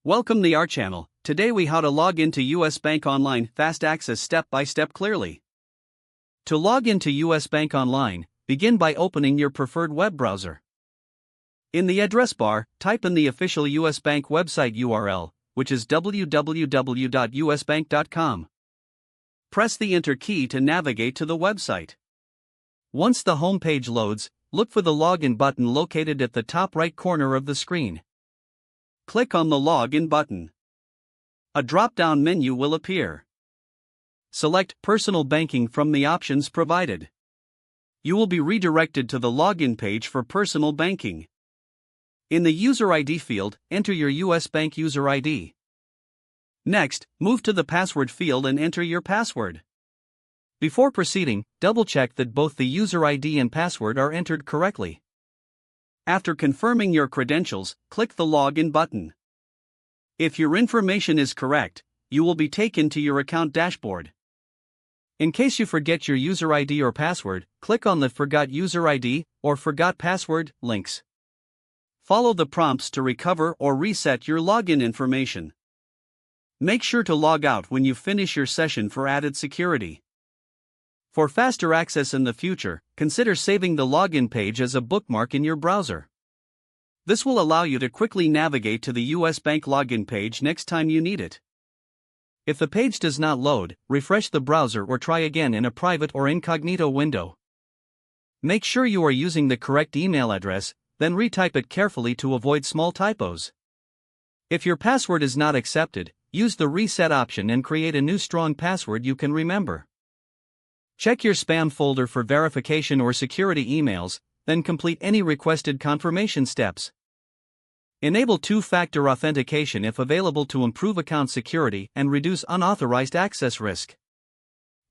Welcome to our channel. Today we how to log into US Bank Online fast access step by step clearly. To log into US Bank Online, begin by opening your preferred web browser. In the address bar, type in the official US Bank website URL, which is www.usbank.com. Press the enter key to navigate to the website. Once the home page loads, look for the login button located at the top right corner of the screen. Click on the Login button. A drop-down menu will appear. Select Personal Banking from the options provided. You will be redirected to the login page for personal banking. In the User ID field, enter your US Bank user ID. Next, move to the Password field and enter your password. Before proceeding, double-check that both the user ID and password are entered correctly. After confirming your credentials, click the Login button. If your information is correct, you will be taken to your account dashboard. In case you forget your user ID or password, click on the Forgot User ID or Forgot Password links. Follow the prompts to recover or reset your login information. Make sure to log out when you finish your session for added security. For faster access in the future, consider saving the login page as a bookmark in your browser. This will allow you to quickly navigate to the US Bank login page next time you need it. If the page does not load, refresh the browser or try again in a private or incognito window. Make sure you are using the correct email address, then retype it carefully to avoid small typos. If your password is not accepted, use the reset option and create a new strong password you can remember. Check your spam folder for verification or security emails, then complete any requested confirmation steps. Enable two-factor authentication if available to improve account security and reduce unauthorized access risk.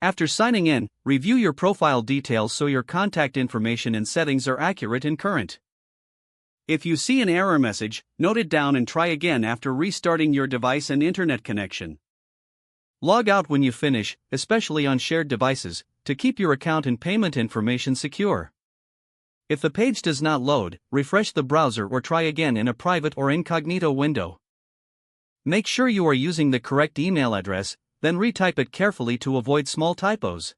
After signing in, review your profile details so your contact information and settings are accurate and current. If you see an error message, note it down and try again after restarting your device and internet connection. Log out when you finish, especially on shared devices, to keep your account and payment information secure. If the page does not load, refresh the browser or try again in a private or incognito window. Make sure you are using the correct email address, then retype it carefully to avoid small typos.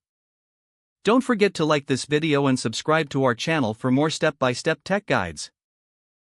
Don't forget to like this video and subscribe to our channel for more step-by-step tech guides.